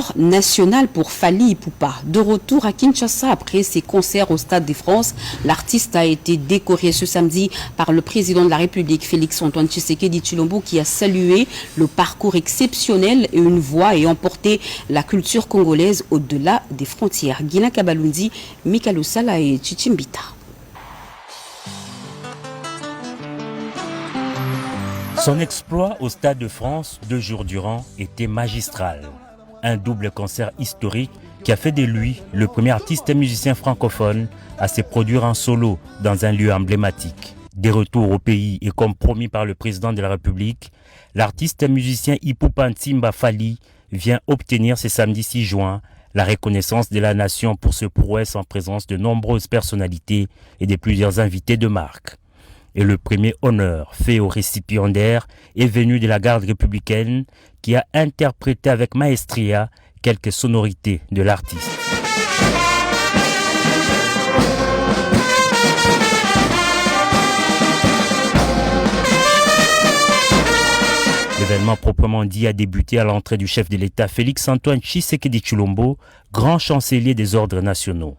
Honneur national pour Fally Ipupa. De retour à Kinshasa après ses concerts au Stade de France, l'artiste a été décoré ce samedi par le président de la République, Félix-Antoine Tshisekedi Tshilombo, qui a salué le parcours exceptionnel et une voix et emporté la culture congolaise au-delà des frontières. Guina Kabalundi, Mikalo Sala et Chichimbita. Son exploit au Stade de France 2 jours durant était magistral. Un double concert historique qui a fait de lui le premier artiste et musicien francophone à se produire en solo dans un lieu emblématique. Des retours au pays et comme promis par le président de la République, l'artiste et musicien Ipupa Ntimba Fally vient obtenir ce samedi 6 juin la reconnaissance de la nation pour ce prouesse en présence de nombreuses personnalités et de plusieurs invités de marque. Et le premier honneur fait au récipiendaire est venu de la garde républicaine qui a interprété avec maestria quelques sonorités de l'artiste. L'événement proprement dit a débuté à l'entrée du chef de l'État Félix-Antoine Tshisekedi Tshilombo, grand chancelier des ordres nationaux.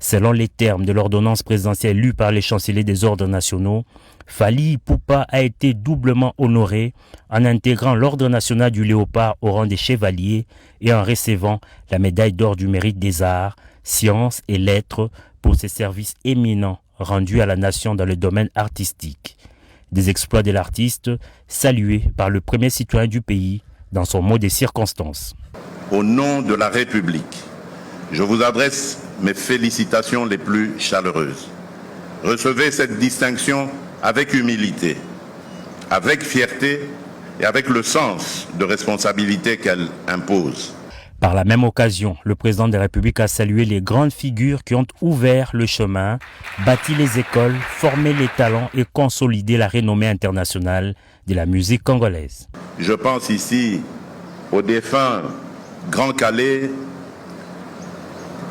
Selon les termes de l'ordonnance présidentielle lue par les chanceliers des ordres nationaux, Fally Ipupa a été doublement honoré en intégrant l'ordre national du Léopard au rang des chevaliers et en recevant la médaille d'or du mérite des arts, sciences et lettres pour ses services éminents rendus à la nation dans le domaine artistique. Des exploits de l'artiste salués par le premier citoyen du pays dans son mot des circonstances. Au nom de la République, je vous adresse mes félicitations les plus chaleureuses. Recevez cette distinction avec humilité, avec fierté et avec le sens de responsabilité qu'elle impose. Par la même occasion, le président de la République a salué les grandes figures qui ont ouvert le chemin, bâti les écoles, formé les talents et consolidé la renommée internationale de la musique congolaise. Je pense ici au défunt Grand Calais,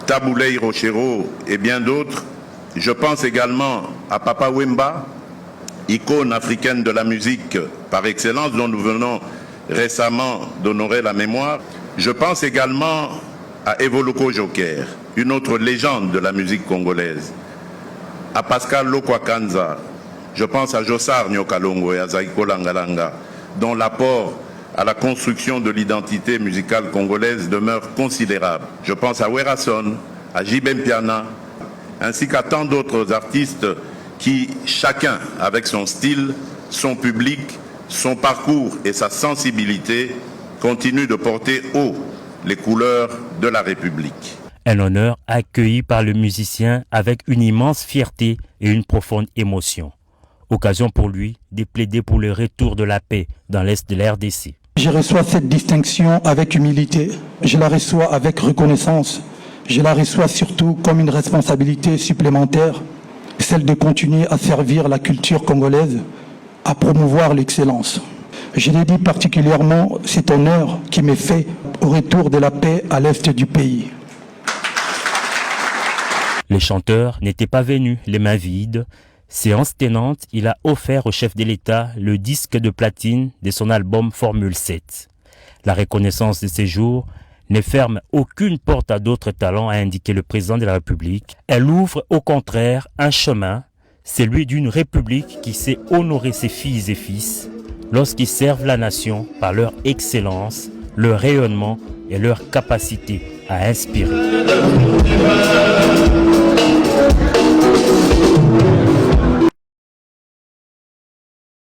Taboulé Rochero et bien d'autres. Je pense également à Papa Wemba, icône africaine de la musique par excellence dont nous venons récemment d'honorer la mémoire. Je pense également à Evoloko Joker, une autre légende de la musique congolaise, à Pascal Lokwakanza. Je pense à Jossar Nyokalongo et à Zaiko Langalanga, dont l'apport à la construction de l'identité musicale congolaise demeure considérable. Je pense à Werason, à Jibem Piana, ainsi qu'à tant d'autres artistes qui, chacun avec son style, son public, son parcours et sa sensibilité, continuent de porter haut les couleurs de la République. Un honneur accueilli par le musicien avec une immense fierté et une profonde émotion. Occasion pour lui de plaider pour le retour de la paix dans l'Est de la RDC. Je reçois cette distinction avec humilité, je la reçois avec reconnaissance, je la reçois surtout comme une responsabilité supplémentaire, celle de continuer à servir la culture congolaise, à promouvoir l'excellence. Je l'ai dit particulièrement cet honneur qui m'est fait au retour de la paix à l'Est du pays. Les chanteurs n'étaient pas venus les mains vides. Séance tenante, il a offert au chef de l'État le disque de platine de son album Formule 7. La reconnaissance de ces jours ne ferme aucune porte à d'autres talents, a indiqué le président de la République. Elle ouvre au contraire un chemin, celui d'une République qui sait honorer ses filles et fils lorsqu'ils servent la nation par leur excellence, leur rayonnement et leur capacité à inspirer.